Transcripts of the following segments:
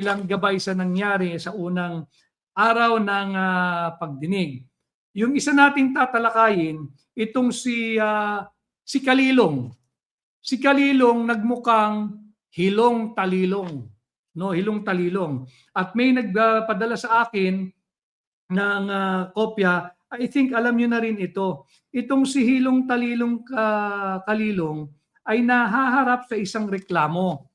ilang gabay sa nangyari sa unang araw ng pagdinig. Yung isa nating tatalakayin, itong si Kalilong. Si Kalilong nagmukhang hilong talilong, no, hilong talilong. At may nagpadala sa akin ng kopya. I think alam niyo na rin ito. Itong si Hilong Talilong Kalilong ay nahaharap sa isang reklamo.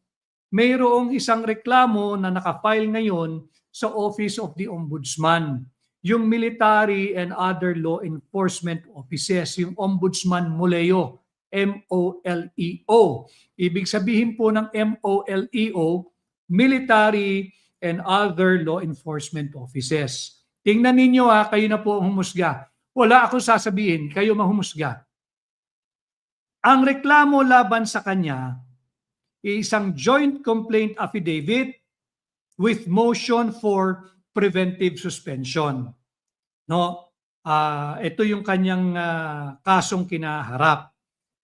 Mayroong isang reklamo na nakafile ngayon sa Office of the Ombudsman, yung military and other law enforcement offices, yung Ombudsman MOLEO, MOLEO. Ibig sabihin po ng MOLEO, military and other law enforcement offices. Tingnan ninyo kayo na po ang humusga. Wala akong sasabihin, kayo mahumusga. Ang reklamo laban sa kanya, isang joint complaint affidavit with motion for preventive suspension. No? Ito yung kanyang kasong kinaharap.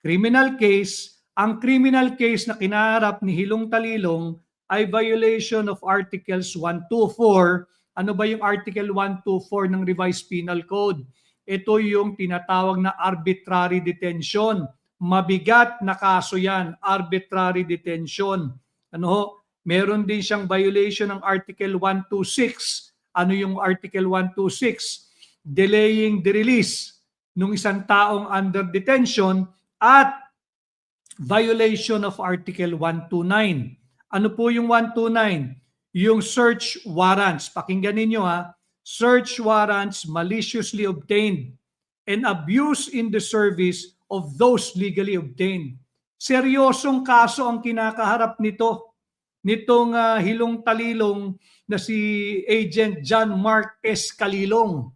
Criminal case, ang criminal case na kinaharap ni Hilong Talilong ay violation of Articles 124. Ano ba yung Article 124 ng Revised Penal Code? Ito yung tinatawag na arbitrary detention. Mabigat na kaso yan, arbitrary detention. Ano? Meron din siyang violation ng Article 126. Ano yung Article 126? Delaying the release ng isang taong under detention at violation of Article 129. Ano po yung 129? Yung search warrants. Pakinggan ninyo search warrants maliciously obtained and abuse in the service of those legally obtained. Seryosong kaso ang kinakaharap nitong Hilong Talilong na si Agent John Mark S. Kalilong.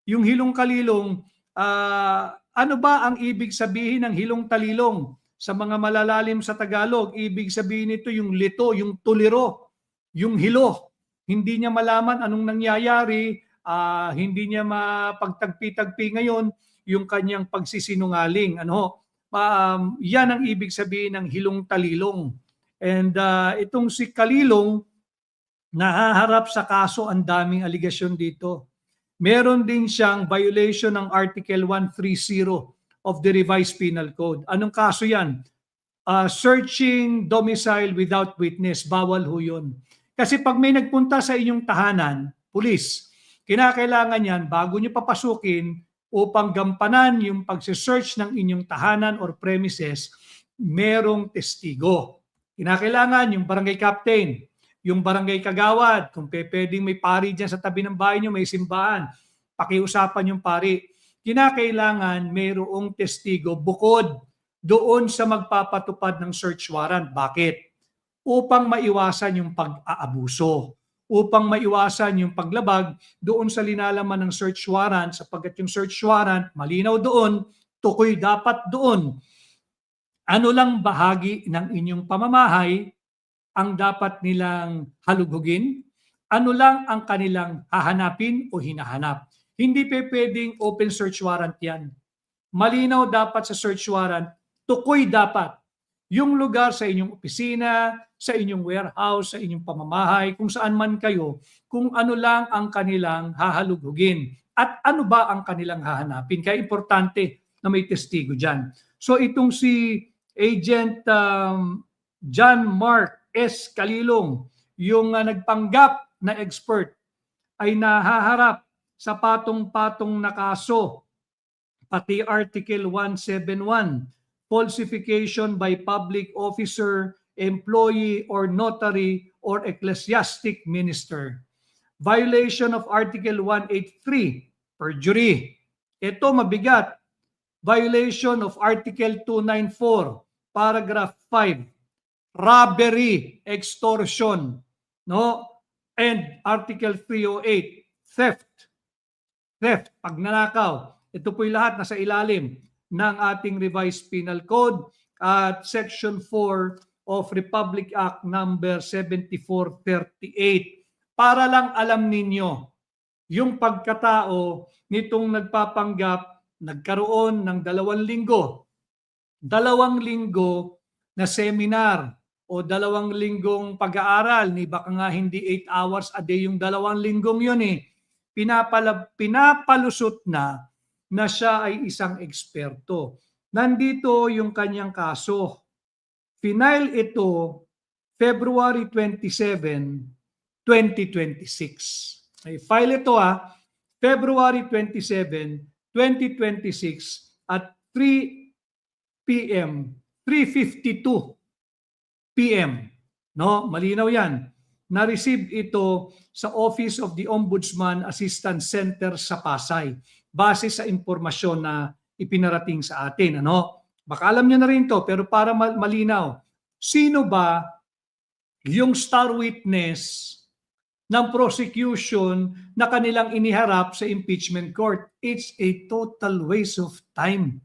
Yung Hilong Kalilong, ano ba ang ibig sabihin ng Hilong Talilong? Sa mga malalalim sa Tagalog, ibig sabihin nito yung lito, yung tuliro, yung hilo. Hindi niya malaman anong nangyayari, hindi niya mapagtagpi-tagpi ngayon yung kanyang pagsisinungaling. Yan ang ibig sabihin ng Hilong Talilong. And itong si Kalilong, nahaharap sa kaso, ang daming aligasyon dito. Meron din siyang violation ng Article 130 of the Revised Penal Code. Anong kaso yan? Searching domicile without witness. Bawal ho yun. Kasi pag may nagpunta sa inyong tahanan, pulis, kinakailangan yan, bago nyo papasukin, upang gampanan yung pagsisearch ng inyong tahanan or premises, merong testigo. Kinakailangan yung barangay captain, yung barangay kagawad, kung pwedeng may pari dyan sa tabi ng bahay nyo, may simbahan, pakiusapan yung pari. Kinakailangan mayroong testigo bukod doon sa magpapatupad ng search warrant. Bakit? Upang maiwasan yung pag-aabuso, upang maiwasan yung paglabag doon sa linalaman ng search warrant, sapagkat yung search warrant, malinaw doon, tukoy dapat doon. Ano lang bahagi ng inyong pamamahay ang dapat nilang halugugin? Ano lang ang kanilang hahanapin o hinahanap? Hindi pwedeng open search warrant yan. Malinaw dapat sa search warrant, tukoy dapat yung lugar sa inyong opisina, sa inyong warehouse, sa inyong pamamahay, kung saan man kayo, kung ano lang ang kanilang hahalugugin at ano ba ang kanilang hahanapin. Kaya importante na may testigo dyan. So itong si Agent John Mark S. Kalilong, yung nagpanggap na expert, ay nahaharap sa patong-patong na kaso, pati Article 171, falsification by public officer, employee, or notary, or ecclesiastic minister. Violation of Article 183, perjury. Ito mabigat. Violation of Article 294, paragraph 5, robbery, extortion, and Article 308, theft, pagnanakaw. Ito po'y lahat nasa ilalim ng ating Revised Penal Code at Section 4 of Republic Act number 7438. Para lang alam ninyo, yung pagkatao nitong nagpapanggap, nagkaroon ng 2 linggo na seminar o 2 linggong pag-aaral, ni baka nga hindi 8 hours a day yung 2 linggong yun eh. Pinapalusot na siya ay isang eksperto. Nandito yung kanyang kaso. Final ito February 27, 2026. May file ito February 27, 2026 at 3 p.m. 3:52 p.m. No, malinaw 'yan. Na-receive ito sa Office of the Ombudsman Assistance Center sa Pasay base sa impormasyon na ipinarating sa atin, ano? Baka alam niyo na rin 'to, pero para malinaw. Sino ba yung star witness ng prosecution na kanilang iniharap sa impeachment court? It's a total waste of time.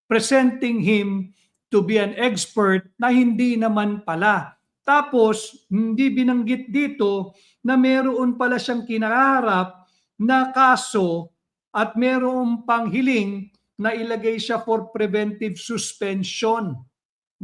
Presenting him to be an expert na hindi naman pala. Tapos, hindi binanggit dito na meron pala siyang kinaharap na kaso at meron pang hiling na ilagay siya for preventive suspension.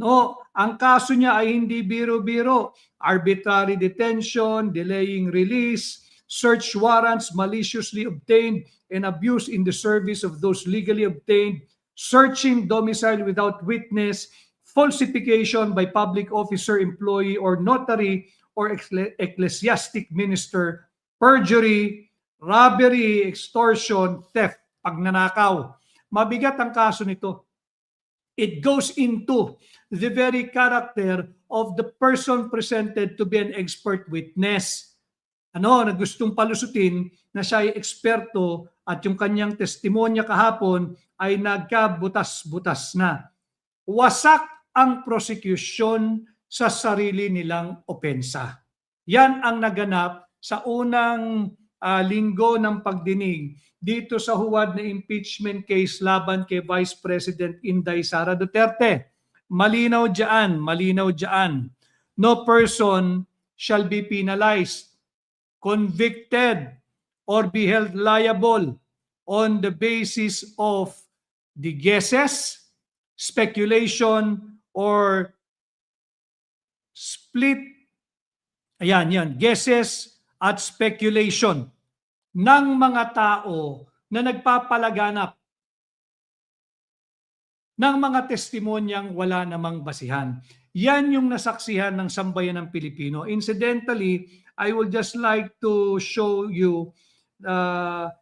No, ang kaso niya ay hindi biro-biro. Arbitrary detention, delaying release, search warrants maliciously obtained and abuse in the service of those legally obtained, searching domicile without witness, falsification by public officer, employee, or notary, or ecclesiastic minister, perjury, robbery, extortion, theft, pagnanakaw. Mabigat ang kaso nito. It goes into the very character of the person presented to be an expert witness. Na gustong palusutin na siya ay eksperto at yung kanyang testimonya kahapon ay nagkabutas-butas na. Wasak ang prosecution sa sarili nilang opensa. Yan ang naganap sa unang linggo ng pagdinig dito sa huwad na impeachment case laban kay Vice President Inday Sara Duterte. Malinaw dyan. No person shall be penalized, convicted, or be held liable on the basis of the guesses, speculation, or split, guesses at speculation ng mga tao na nagpapalaganap ng mga testimonyang wala namang basihan. Yan yung nasaksihan ng sambayan ng Pilipino. Incidentally, I would just like to show you